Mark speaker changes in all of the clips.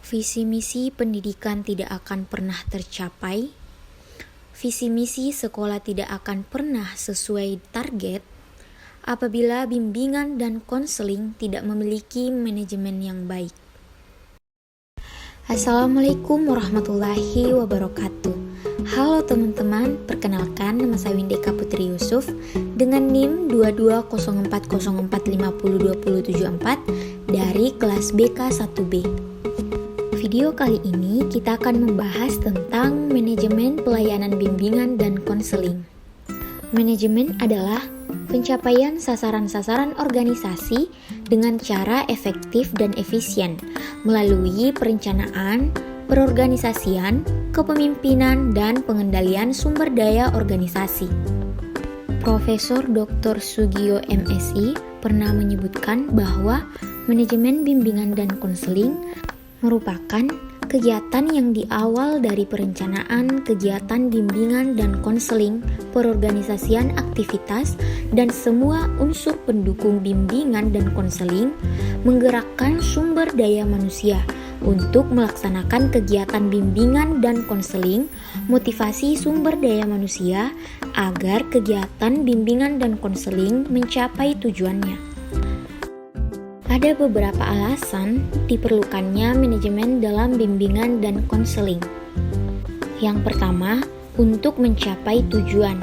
Speaker 1: Visi misi pendidikan tidak akan pernah tercapai, visi misi sekolah tidak akan pernah sesuai target apabila bimbingan dan konseling tidak memiliki manajemen yang baik. Assalamualaikum warahmatullahi wabarakatuh. Halo teman-teman, perkenalkan nama saya Windeka Putri Yusuf dengan NIM 220404502074 dari kelas BK 1B. Video kali ini kita akan membahas tentang manajemen pelayanan bimbingan dan konseling. Manajemen adalah pencapaian sasaran-sasaran organisasi dengan cara efektif dan efisien melalui perencanaan, perorganisasian, kepemimpinan, dan pengendalian sumber daya organisasi. Profesor Dr. Sugio MSI pernah menyebutkan bahwa manajemen bimbingan dan konseling merupakan kegiatan yang diawal dari perencanaan kegiatan bimbingan dan konseling, perorganisasian aktivitas, dan semua unsur pendukung bimbingan dan konseling, menggerakkan sumber daya manusia untuk melaksanakan kegiatan bimbingan dan konseling, motivasi sumber daya manusia agar kegiatan bimbingan dan konseling mencapai tujuannya. Ada beberapa alasan diperlukannya manajemen dalam bimbingan dan konseling. Yang pertama, untuk mencapai tujuan.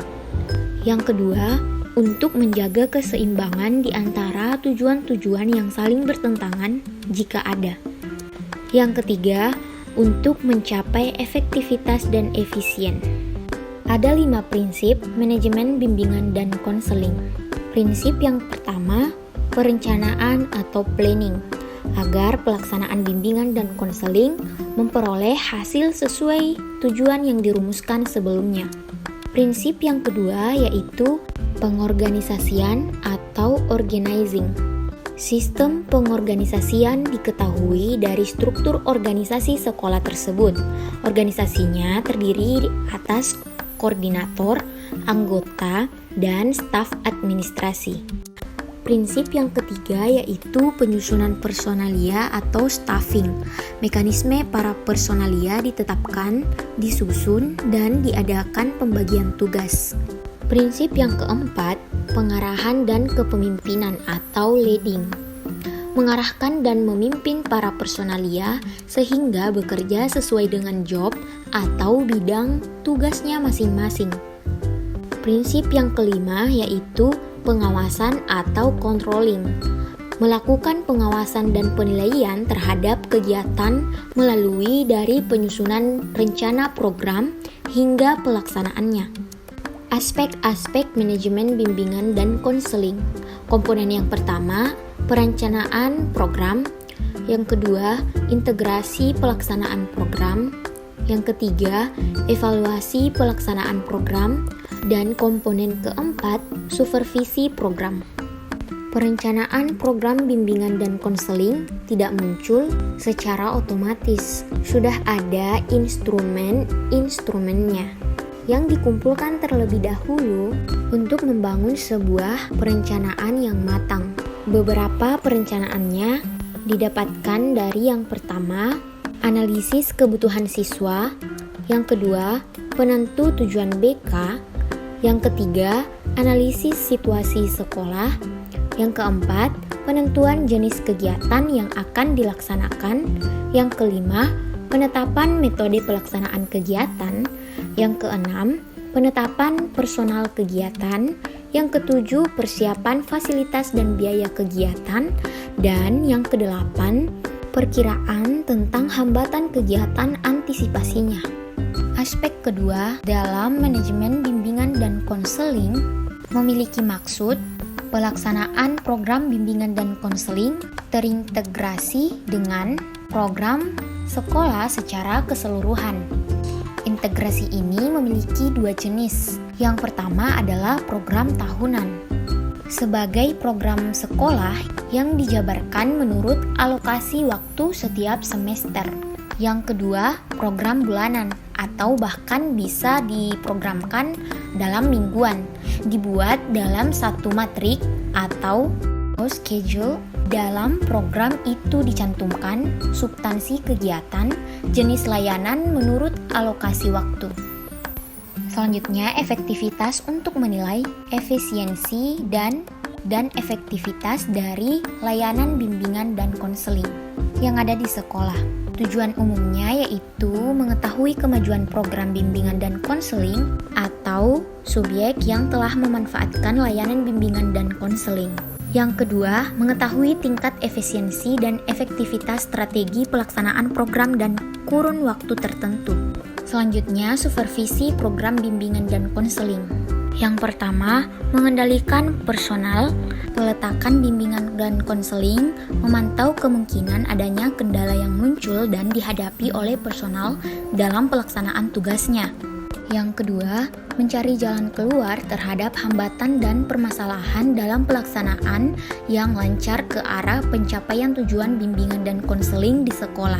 Speaker 1: Yang kedua, untuk menjaga keseimbangan di antara tujuan-tujuan yang saling bertentangan jika ada. Yang ketiga, untuk mencapai efektivitas dan efisien. Ada 5 prinsip manajemen bimbingan dan konseling. Prinsip yang pertama, perencanaan atau planning, agar pelaksanaan bimbingan dan konseling memperoleh hasil sesuai tujuan yang dirumuskan sebelumnya. Prinsip yang kedua yaitu pengorganisasian atau organizing. Sistem pengorganisasian diketahui dari struktur organisasi sekolah tersebut. Organisasinya terdiri atas koordinator, anggota, dan staf administrasi. Prinsip yang ketiga yaitu penyusunan personalia atau staffing. Mekanisme para personalia ditetapkan, disusun, dan diadakan pembagian tugas. Prinsip yang keempat, pengarahan dan kepemimpinan atau leading. Mengarahkan dan memimpin para personalia sehingga bekerja sesuai dengan job atau bidang tugasnya masing-masing. Prinsip yang kelima yaitu pengawasan atau controlling. Melakukan pengawasan dan penilaian terhadap kegiatan melalui dari penyusunan rencana program hingga pelaksanaannya. Aspek-aspek manajemen bimbingan dan konseling. Komponen yang pertama, perencanaan program. Yang kedua, integrasi pelaksanaan program. Yang ketiga, evaluasi pelaksanaan program. Dan komponen keempat, supervisi program. Perencanaan program bimbingan dan konseling tidak muncul secara otomatis. Sudah ada instrumennya yang dikumpulkan terlebih dahulu untuk membangun sebuah perencanaan yang matang. Beberapa perencanaannya didapatkan dari yang pertama, analisis kebutuhan siswa. Yang kedua, penentu tujuan BK. Yang ketiga, analisis situasi sekolah. Yang keempat, penentuan jenis kegiatan yang akan dilaksanakan. Yang kelima, penetapan metode pelaksanaan kegiatan. Yang keenam, penetapan personal kegiatan. Yang ketujuh, persiapan fasilitas dan biaya kegiatan. Dan yang kedelapan, perkiraan tentang hambatan kegiatan antisipasinya. Aspek kedua dalam manajemen bimbingan dan konseling memiliki maksud pelaksanaan program bimbingan dan konseling terintegrasi dengan program sekolah secara keseluruhan. Integrasi ini memiliki 2 jenis. Yang pertama adalah program tahunan. Sebagai program sekolah yang dijabarkan menurut alokasi waktu setiap semester. Yang kedua, program bulanan atau bahkan bisa diprogramkan dalam mingguan, dibuat dalam satu matrik atau schedule Dalam program itu dicantumkan substansi kegiatan, jenis layanan menurut alokasi waktu. Selanjutnya, efektivitas untuk menilai efisiensi dan efektivitas dari layanan bimbingan dan konseling yang ada di sekolah. Tujuan umumnya yaitu mengetahui kemajuan program bimbingan dan konseling atau subjek yang telah memanfaatkan layanan bimbingan dan konseling. Yang kedua, mengetahui tingkat efisiensi dan efektivitas strategi pelaksanaan program dan kurun waktu tertentu. Selanjutnya, supervisi program bimbingan dan konseling. Yang pertama, mengendalikan personal, peletakan bimbingan dan konseling, memantau kemungkinan adanya kendala yang muncul dan dihadapi oleh personal dalam pelaksanaan tugasnya. Yang kedua, mencari jalan keluar terhadap hambatan dan permasalahan dalam pelaksanaan yang lancar ke arah pencapaian tujuan bimbingan dan konseling di sekolah.